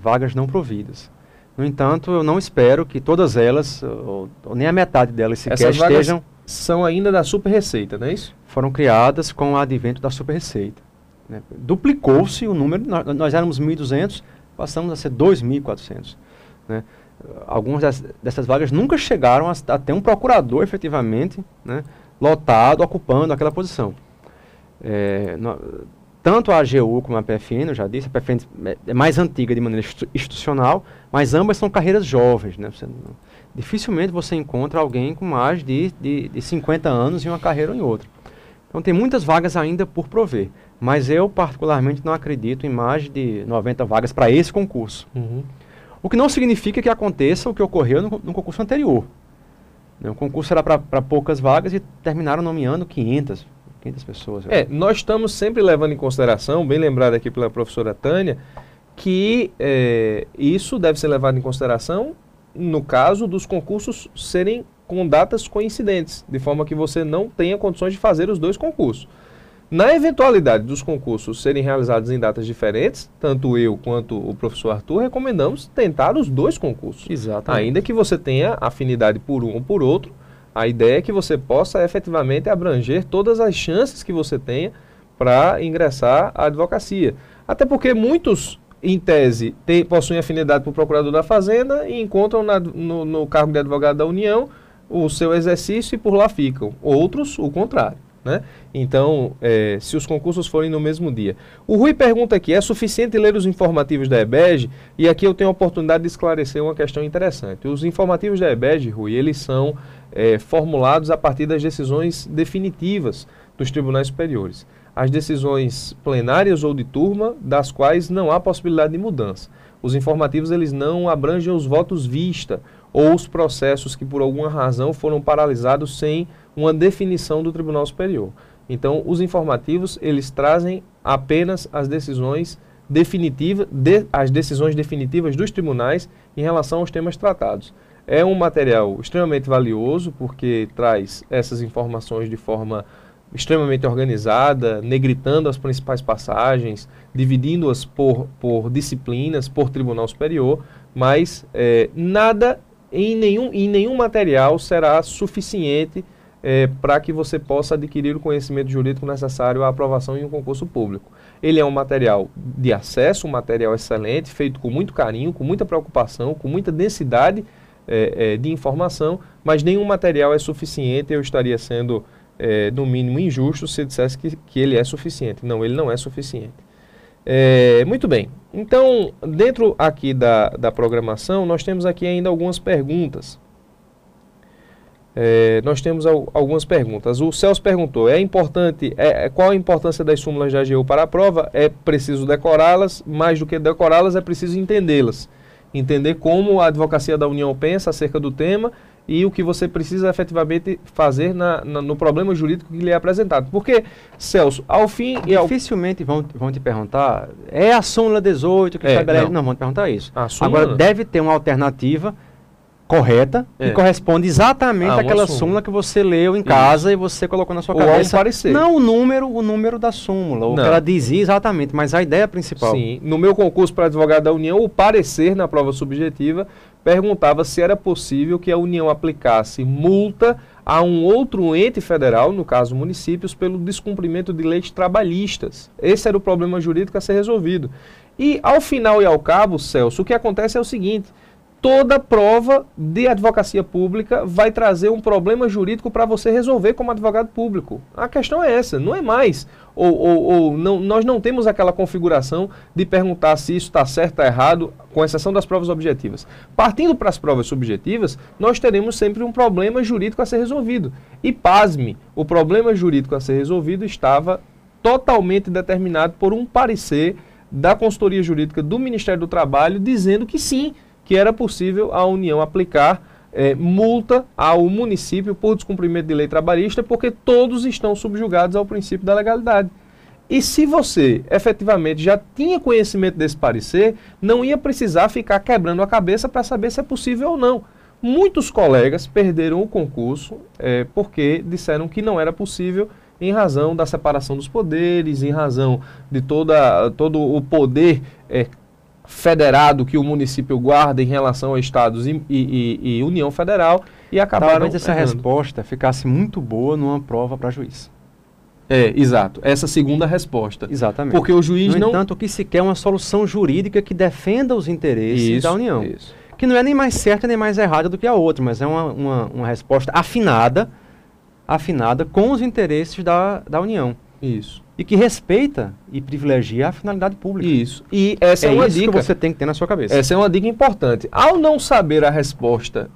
vagas não providas. No entanto, eu não espero que todas elas, ou nem a metade delas sequer Essas vagas estejam... são ainda da Super-Receita, não é isso? Foram criadas com o advento da Super-Receita. Né? Duplicou-se o número, nós éramos 1.200, passamos a ser 2.400. Né? Algumas dessas vagas nunca chegaram a ter um procurador, efetivamente, né, lotado, ocupando aquela posição. Tanto a AGU como a PFN, eu já disse, a PFN é mais antiga de maneira institucional, mas ambas são carreiras jovens. Né? Dificilmente você encontra alguém com mais de 50 anos em uma carreira ou em outra. Então tem muitas vagas ainda por prover, mas eu particularmente não acredito em mais de 90 vagas para esse concurso. Uhum. O que não significa que aconteça o que ocorreu no concurso anterior. Né? O concurso era para poucas vagas e terminaram nomeando 500 pessoas. Nós estamos sempre levando em consideração, bem lembrado aqui pela professora Tânia, que isso deve ser levado em consideração no caso dos concursos serem com datas coincidentes, de forma que você não tenha condições de fazer os dois concursos. Na eventualidade dos concursos serem realizados em datas diferentes, tanto eu quanto o professor Arthur recomendamos tentar os dois concursos. Exatamente. Ainda que você tenha afinidade por um ou por outro, a ideia é que você possa efetivamente abranger todas as chances que você tenha para ingressar à advocacia. Até porque muitos, em tese, possuem afinidade por procurador da Fazenda e encontram no cargo de advogado da União o seu exercício e por lá ficam. Outros, o contrário. Né? Então, se os concursos forem no mesmo dia. O Rui pergunta aqui, é suficiente ler os informativos da EBEG? E aqui eu tenho a oportunidade de esclarecer uma questão interessante. Os informativos da EBEG, Rui, eles são formulados a partir das decisões definitivas dos tribunais superiores. As decisões plenárias ou de turma, das quais não há possibilidade de mudança. Os informativos, eles não abrangem os votos vista ou os processos que por alguma razão foram paralisados sem uma definição do Tribunal Superior. Então, os informativos, eles trazem apenas as decisões definitivas, as decisões definitivas dos tribunais em relação aos temas tratados. É um material extremamente valioso, porque traz essas informações de forma extremamente organizada, negritando as principais passagens, dividindo-as por disciplinas, por Tribunal Superior, mas nada em nenhum material será suficiente para que você possa adquirir o conhecimento jurídico necessário à aprovação em um concurso público. Ele é um material de acesso, um material excelente, feito com muito carinho, com muita preocupação, com muita densidade de informação, mas nenhum material é suficiente. Eu estaria sendo, no mínimo, injusto se eu dissesse que ele é suficiente. Não, ele não é suficiente. Muito bem. Então, dentro aqui da programação, nós temos aqui ainda algumas perguntas. Nós temos algumas perguntas. O Celso perguntou, qual a importância das súmulas da AGU para a prova? É preciso decorá-las, mais do que decorá-las, é preciso entendê-las. Entender como a advocacia da União pensa acerca do tema e o que você precisa efetivamente fazer no problema jurídico que lhe é apresentado. Porque, Celso, ao fim... Dificilmente vão te perguntar, é a súmula 18 que estabelece... Não, vão te perguntar isso. Agora, deve ter uma alternativa correta que corresponde exatamente àquela súmula que você leu em casa e você colocou na sua cabeça. Ou um parecer. Não o número da súmula, o que ela dizia exatamente, mas a ideia principal. Sim, no meu concurso para advogado da União, o parecer na prova subjetiva perguntava se era possível que a União aplicasse multa a um outro ente federal, no caso municípios, pelo descumprimento de leis trabalhistas. Esse era o problema jurídico a ser resolvido. E ao final e ao cabo, Celso, o que acontece é o seguinte: toda prova de advocacia pública vai trazer um problema jurídico para você resolver como advogado público. A questão é essa, não é mais. Nós não temos aquela configuração de perguntar se isso está certo ou errado, com exceção das provas objetivas. Partindo para as provas subjetivas, nós teremos sempre um problema jurídico a ser resolvido. E pasme, o problema jurídico a ser resolvido estava totalmente determinado por um parecer da consultoria jurídica do Ministério do Trabalho, dizendo que sim, que era possível a União aplicar multa ao município por descumprimento de lei trabalhista, porque todos estão subjugados ao princípio da legalidade. E se você efetivamente já tinha conhecimento desse parecer, não ia precisar ficar quebrando a cabeça para saber se é possível ou não. Muitos colegas perderam o concurso porque disseram que não era possível em razão da separação dos poderes, em razão de todo o poder federado que o município guarda em relação a estados e União Federal, e acabaram Talvez essa errando. resposta ficasse muito boa numa prova para juiz. Exato. Essa segunda resposta. Exatamente. Porque o juiz no entanto, o que se quer é uma solução jurídica que defenda os interesses da União. Isso. Que não é nem mais certa nem mais errada do que a outra, mas é uma resposta afinada com os interesses da União. Isso. E que respeita e privilegia a finalidade pública. Isso. E essa é uma isso dica que você tem que ter na sua cabeça. Essa é uma dica importante. Ao não saber a resposta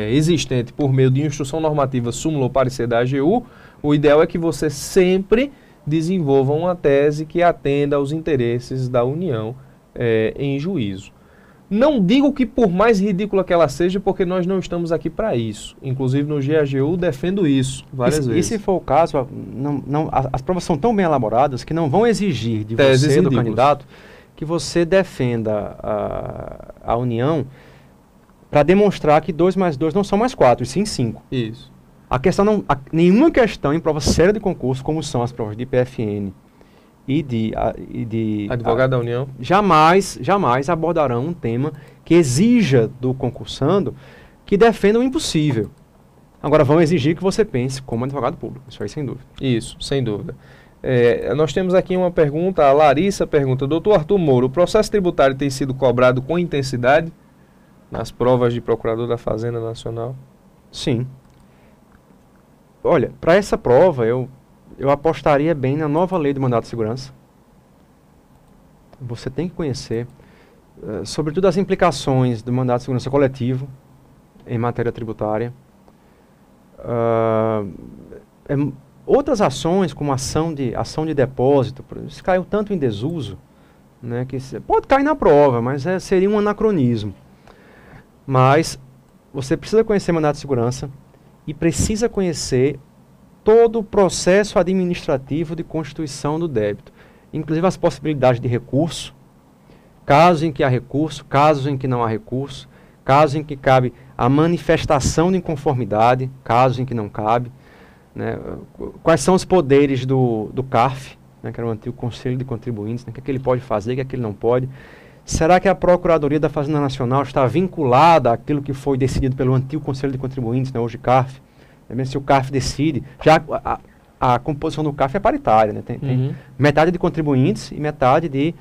existente por meio de instrução normativa, súmula ou parecer da AGU, o ideal é que você sempre desenvolva uma tese que atenda aos interesses da União em juízo. Não digo que por mais ridícula que ela seja, porque nós não estamos aqui para isso. Inclusive no GAGU defendo isso várias vezes. E se for o caso, as provas são tão bem elaboradas que não vão exigir de Teses você, do ridículas. candidato, que você defenda a União para demonstrar que 2 mais 2 não são mais 4, e sim 5. Isso. Nenhuma questão em prova séria de concurso, como são as provas de PFN e de Advogado da União. jamais abordarão um tema que exija do concursando que defenda o impossível. Agora, vão exigir que você pense como advogado público, isso aí sem dúvida. Isso, sem dúvida. Nós temos aqui uma pergunta, a Larissa pergunta: Doutor Arthur Moura, o processo tributário tem sido cobrado com intensidade nas provas de procurador da Fazenda Nacional? Sim. Olha, para essa prova eu apostaria bem na nova lei do mandato de segurança. Você tem que conhecer, sobretudo, as implicações do mandato de segurança coletivo em matéria tributária. Outras ações, como ação de depósito, isso caiu tanto em desuso, né, que pode cair na prova, mas seria um anacronismo. Mas você precisa conhecer mandato de segurança e precisa conhecer todo o processo administrativo de constituição do débito, inclusive as possibilidades de recurso, casos em que há recurso, casos em que não há recurso, casos em que cabe a manifestação de inconformidade, casos em que não cabe, né? Quais são os poderes do CARF, né, que era o antigo Conselho de Contribuintes, né, o que é que ele pode fazer, o que é que ele não pode. Será que a Procuradoria da Fazenda Nacional está vinculada àquilo que foi decidido pelo antigo Conselho de Contribuintes, né, hoje CARF? Se o CARF decide, já a composição do CARF é paritária, né? Tem metade de contribuintes e metade de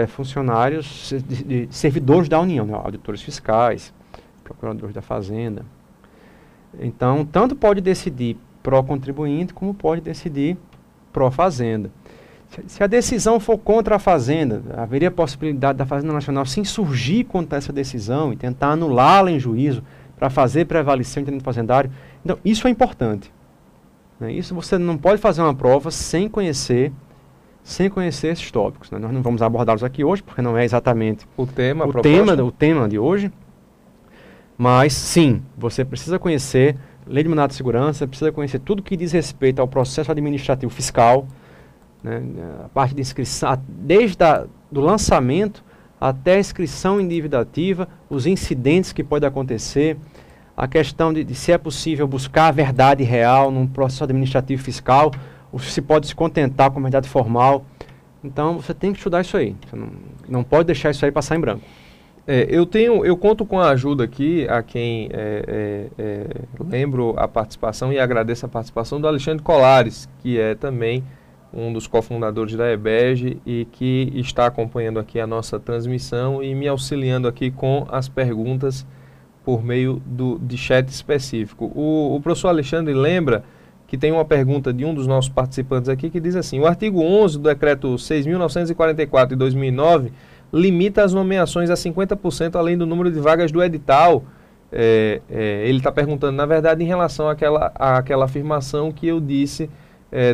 funcionários, de servidores da União, né? Auditores fiscais, procuradores da Fazenda. Então, tanto pode decidir pró-contribuinte, como pode decidir pró-Fazenda. Se a decisão for contra a Fazenda, haveria possibilidade da Fazenda Nacional se insurgir contra essa decisão e tentar anulá-la em juízo para fazer prevalecer o entendimento fazendário. Então, isso é importante. Né? Isso você não pode fazer uma prova sem conhecer esses tópicos. Né? Nós não vamos abordá-los aqui hoje, porque não é exatamente o tema de hoje. Mas, sim, você precisa conhecer lei de mandato de segurança, precisa conhecer tudo que diz respeito ao processo administrativo fiscal, né? A parte de inscrição, desde do lançamento até a inscrição em dívida ativa, os incidentes que podem acontecer, a questão de se é possível buscar a verdade real num processo administrativo fiscal, ou se pode se contentar com a verdade formal. Então, você tem que estudar isso aí. Você não pode deixar isso aí passar em branco. Eu conto com a ajuda aqui, a quem lembro a participação e agradeço a participação do Alexandre Colares, que é também um dos cofundadores da EBEG e que está acompanhando aqui a nossa transmissão e me auxiliando aqui com as perguntas por meio de chat específico. O professor Alexandre lembra que tem uma pergunta de um dos nossos participantes aqui que diz assim: o artigo 11 do decreto 6.944 de 2009 limita as nomeações a 50% além do número de vagas do edital. Ele está perguntando, na verdade, em relação àquela afirmação que eu disse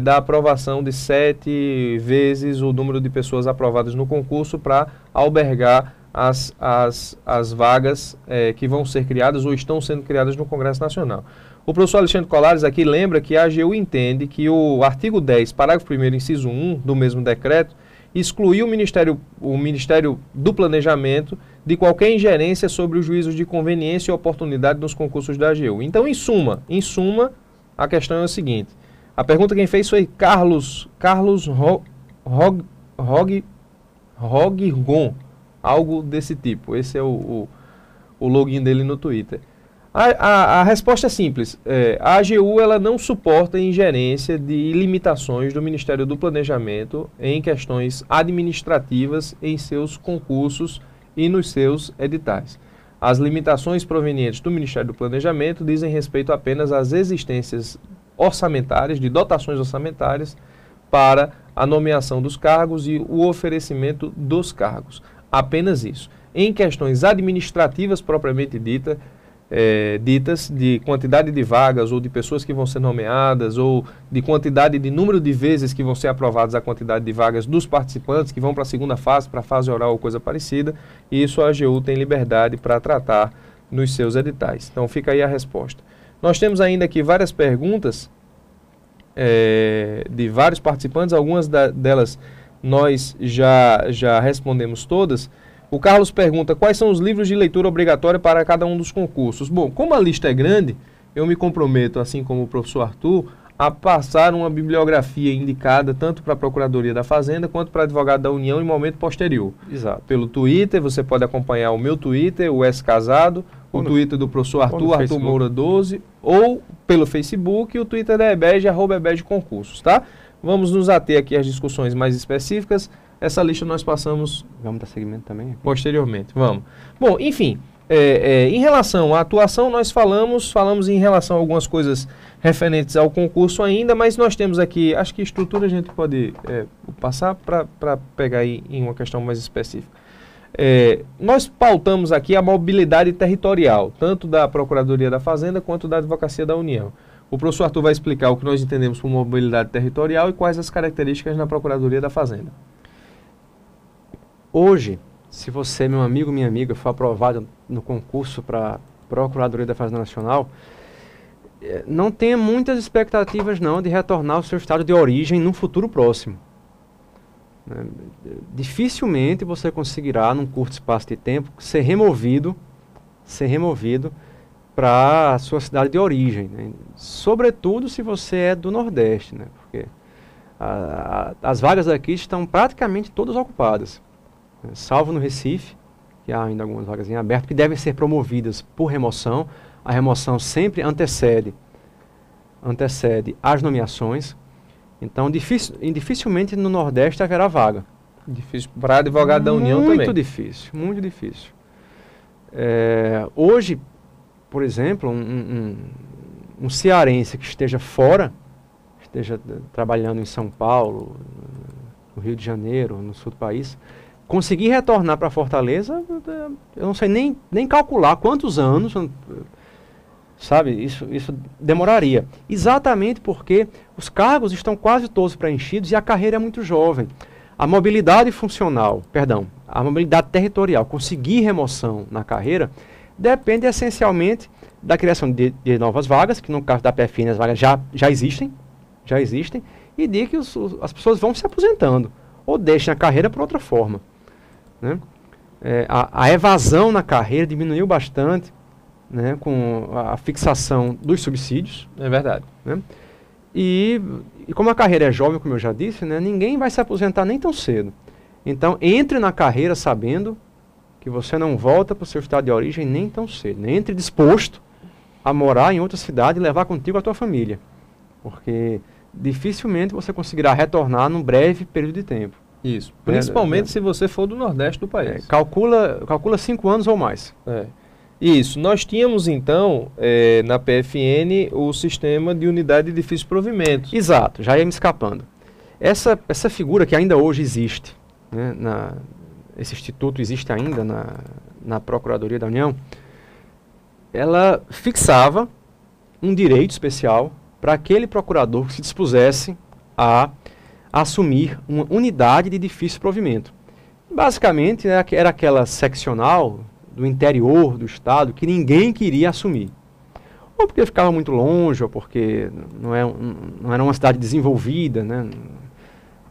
da aprovação de 7 vezes o número de pessoas aprovadas no concurso para albergar as vagas que vão ser criadas ou estão sendo criadas no Congresso Nacional. O professor Alexandre Colares aqui lembra que a AGU entende que o artigo 10, parágrafo 1º, inciso 1 do mesmo decreto, excluiu o Ministério do Planejamento de qualquer ingerência sobre os juízos de conveniência e oportunidade nos concursos da AGU. Então, em suma, a questão é o seguinte. A pergunta quem fez foi Carlos Rogirgon, algo desse tipo. Esse é o login dele no Twitter. A resposta é simples. A AGU ela não suporta ingerência de limitações do Ministério do Planejamento em questões administrativas em seus concursos e nos seus editais. As limitações provenientes do Ministério do Planejamento dizem respeito apenas às existências orçamentárias, de dotações orçamentárias, para a nomeação dos cargos e o oferecimento dos cargos. Apenas isso. Em questões administrativas propriamente ditas de quantidade de vagas ou de pessoas que vão ser nomeadas ou de quantidade de número de vezes que vão ser aprovadas a quantidade de vagas dos participantes que vão para a segunda fase, para a fase oral ou coisa parecida, e isso a AGU tem liberdade para tratar nos seus editais. Então fica aí a resposta. Nós temos ainda aqui várias perguntas de vários participantes, algumas delas nós já respondemos todas. O Carlos pergunta quais são os livros de leitura obrigatória para cada um dos concursos. Bom, como a lista é grande, eu me comprometo, assim como o professor Arthur, a passar uma bibliografia indicada tanto para a Procuradoria da Fazenda quanto para a Advogado da União em momento posterior. Exato. Pelo Twitter, você pode acompanhar o meu Twitter, o S Casado, o Twitter do professor Arthur, Arthur Moura 12, ou pelo Facebook e o Twitter da EBEG, @EBEG Concursos, tá? Vamos nos ater aqui às discussões mais específicas. Essa lista nós passamos... Vamos dar seguimento também? Posteriormente, vamos. Bom, enfim, em relação à atuação, nós falamos em relação a algumas coisas referentes ao concurso ainda, mas nós temos aqui, acho que estrutura a gente pode passar para pegar aí em uma questão mais específica. Nós pautamos aqui a mobilidade territorial, tanto da Procuradoria da Fazenda quanto da Advocacia da União. O professor Arthur vai explicar o que nós entendemos por mobilidade territorial e quais as características na Procuradoria da Fazenda. Hoje, se você, meu amigo, minha amiga, for aprovado no concurso para Procuradoria da Fazenda Nacional, não tenha muitas expectativas não de retornar ao seu estado de origem num futuro próximo. Dificilmente você conseguirá, num curto espaço de tempo, ser removido para a sua cidade de origem, né? Sobretudo se você é do Nordeste, né? Porque as vagas aqui estão praticamente todas ocupadas, né? Salvo no Recife, que há ainda algumas vagas em aberto, que devem ser promovidas por remoção. A remoção sempre antecede as nomeações. Então, dificilmente no Nordeste haverá vaga. Difícil para advogado da União também. Muito difícil, muito difícil. Hoje, por exemplo, um cearense que esteja fora, esteja trabalhando em São Paulo, no Rio de Janeiro, no sul do país, conseguir retornar para Fortaleza, eu não sei nem calcular quantos anos, sabe, isso demoraria. Exatamente porque os cargos estão quase todos preenchidos e a carreira é muito jovem. A mobilidade a mobilidade territorial, conseguir remoção na carreira, depende essencialmente da criação de novas vagas, que no caso da PFN as vagas já existem, e de que as pessoas vão se aposentando, ou deixem a carreira por outra forma, né? A evasão na carreira diminuiu bastante, né, com a fixação dos subsídios. É verdade. Né? E como a carreira é jovem, como eu já disse, né, ninguém vai se aposentar nem tão cedo. Então, entre na carreira sabendo que você não volta para o seu estado de origem nem tão cedo. Né? Entre disposto a morar em outra cidade e levar contigo a tua família. Porque dificilmente você conseguirá retornar num breve período de tempo. Isso. Principalmente se você for do Nordeste do país. Calcula 5 anos ou mais. Isso. Nós tínhamos, então, na PFN, o sistema de unidade de difícil provimento. Exato. Já ia me escapando. Essa figura que ainda hoje existe, né, esse instituto existe ainda na Procuradoria da União, ela fixava um direito especial para aquele procurador que se dispusesse a assumir uma unidade de difícil provimento. Basicamente, era aquela seccional do interior do estado que ninguém queria assumir. Ou porque ficava muito longe, ou porque não era uma cidade desenvolvida, né?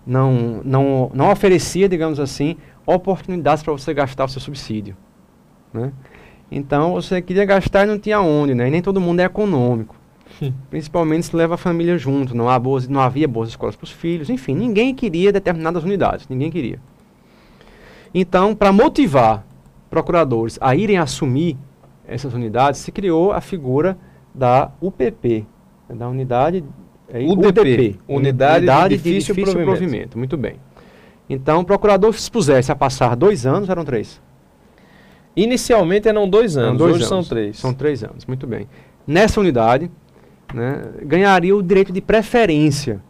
Não oferecia, digamos assim, oportunidades para você gastar o seu subsídio, né? Então, você queria gastar e não tinha onde, né? E nem todo mundo é econômico. Principalmente se leva a família junto, não havia boas escolas para os filhos, enfim, ninguém queria determinadas unidades, ninguém queria. Então, para motivar procuradores a irem assumir essas unidades, se criou a figura da UPP, da unidade... UDP, Unidade de Difícil Provimento. Muito bem. Então, o procurador se expusesse a passar 2 anos, eram 3? Inicialmente eram 2 anos, hoje são 3. São 3 anos, muito bem. Nessa unidade, né, ganharia o direito de preferência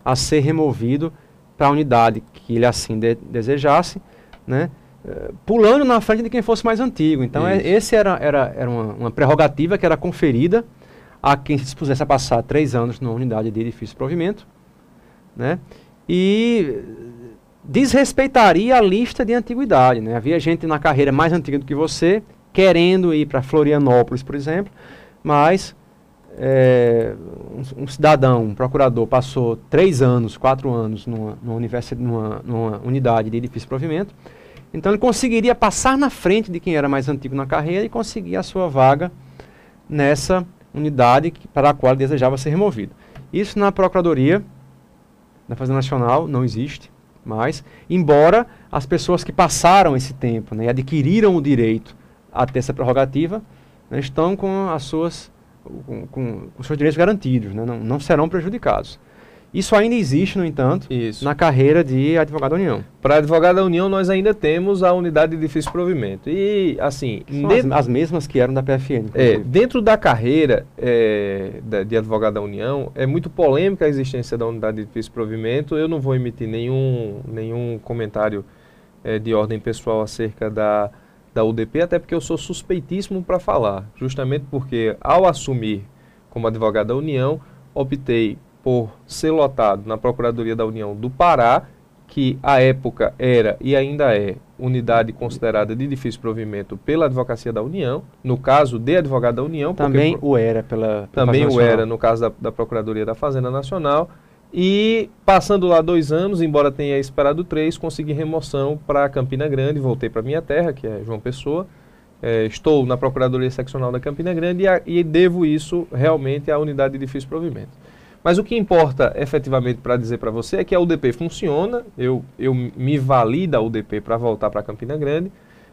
a ser removido para a unidade que ele assim desejasse, né, pulando na frente de quem fosse mais antigo. Então, esse era uma prerrogativa que era conferida a quem se dispusesse a passar 3 anos numa unidade de difícil provimento, né, e desrespeitaria a lista de antiguidade, né. Havia gente na carreira mais antiga do que você, querendo ir para Florianópolis, por exemplo, mas um cidadão, um procurador, passou 3 anos, 4 anos numa unidade de difícil provimento, então ele conseguiria passar na frente de quem era mais antigo na carreira e conseguir a sua vaga nessa unidade para a qual ele desejava ser removido. Isso na Procuradoria da Fazenda Nacional não existe mais, embora as pessoas que passaram esse tempo, né, e adquiriram o direito a ter essa prerrogativa, né, estão com os seus direitos garantidos, né, não serão prejudicados. Isso ainda existe, no entanto, na carreira de advogado da União. Para advogado da União, nós ainda temos a unidade de difícil provimento. E, assim... As mesmas que eram da PFN. Dentro da carreira de advogado da União, é muito polêmica a existência da unidade de difícil provimento. Eu não vou emitir nenhum comentário de ordem pessoal acerca da UDP, até porque eu sou suspeitíssimo para falar. Justamente porque, ao assumir como advogado da União, optei por ser lotado na Procuradoria da União do Pará, que à época era e ainda é unidade considerada de difícil provimento pela Advocacia da União, no caso de advogado da União. Também o era também o era no caso da Procuradoria da Fazenda Nacional. E passando lá 2 anos, embora tenha esperado 3, consegui remoção para Campina Grande, voltei para minha terra, que é João Pessoa. Estou na Procuradoria Seccional da Campina Grande e devo isso realmente à unidade de difícil provimento. Mas o que importa efetivamente para dizer para você é que a UDP funciona, eu me vali da UDP para voltar para Campina Grande,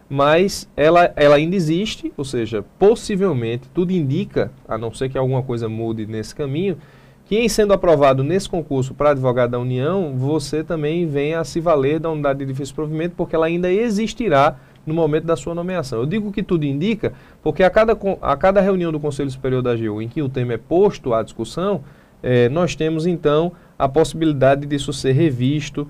mas ela ainda existe, ou seja, possivelmente, tudo indica, a não ser que alguma coisa mude nesse caminho, que em sendo aprovado nesse concurso para advogado da União, você também venha a se valer da unidade de difícil provimento, porque ela ainda existirá no momento da sua nomeação. Eu digo que tudo indica, porque a cada reunião do Conselho Superior da AGU em que o tema é posto à discussão, nós temos então a possibilidade disso ser revisto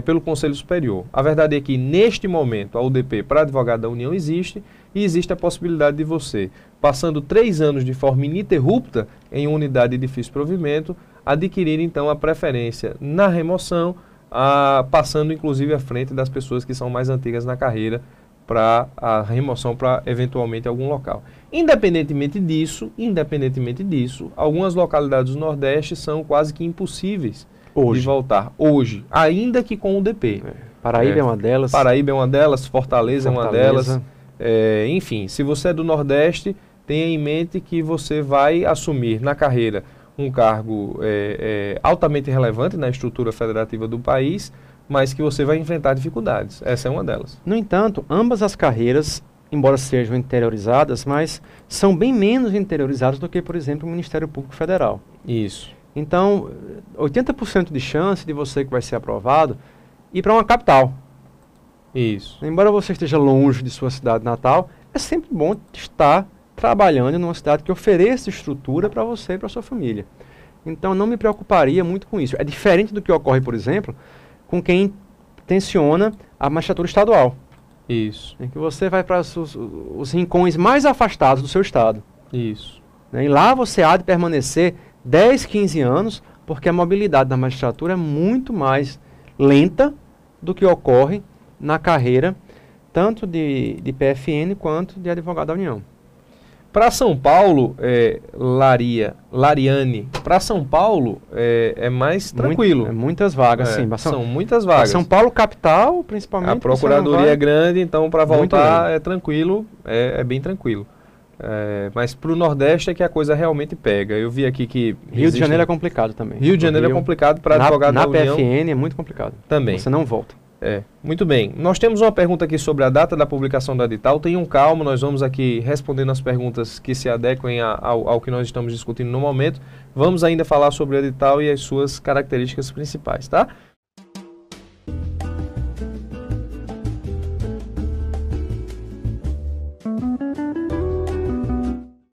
pelo Conselho Superior. A verdade é que neste momento a UDP para advogado da União existe e existe a possibilidade de você, passando 3 anos de forma ininterrupta em uma unidade de difícil provimento, adquirir então a preferência na remoção, passando inclusive à frente das pessoas que são mais antigas na carreira para a remoção para eventualmente algum local. Independentemente disso, algumas localidades do Nordeste são quase que impossíveis de voltar hoje, ainda que com o DP. Paraíba é uma delas. Paraíba é uma delas, Fortaleza é uma delas. Enfim, se você é do Nordeste, tenha em mente que você vai assumir na carreira um cargo altamente relevante na estrutura federativa do país, mas que você vai enfrentar dificuldades. Essa é uma delas. No entanto, ambas as carreiras, embora sejam interiorizadas, mas são bem menos interiorizadas do que, por exemplo, o Ministério Público Federal. Isso. Então, 80% de chance de você que vai ser aprovado ir para uma capital. Isso. Embora você esteja longe de sua cidade natal, é sempre bom estar trabalhando em uma cidade que ofereça estrutura para você e para sua família. Então, não me preocuparia muito com isso. É diferente do que ocorre, por exemplo, com quem tensiona a magistratura estadual. Isso. Em que você vai para os rincões mais afastados do seu estado. Isso. E lá você há de permanecer 10, 15 anos, porque a mobilidade da magistratura é muito mais lenta do que ocorre na carreira, tanto de PFN quanto de advogado da União. Para São Paulo, Lariane, para São Paulo é mais tranquilo. Muitas vagas, sim. São muitas vagas. São Paulo, capital, principalmente. A procuradoria é grande, então para voltar é tranquilo, é bem tranquilo. Mas para o Nordeste é que a coisa realmente pega. Eu vi aqui que... Rio de Janeiro é complicado também. Rio de Janeiro é complicado para advogado da União. Na PFN é muito complicado. Também. Você não volta. Muito bem. Nós temos uma pergunta aqui sobre a data da publicação do edital. Tenham calma, nós vamos aqui respondendo as perguntas que se adequem ao que nós estamos discutindo no momento. Vamos ainda falar sobre o edital e as suas características principais, tá?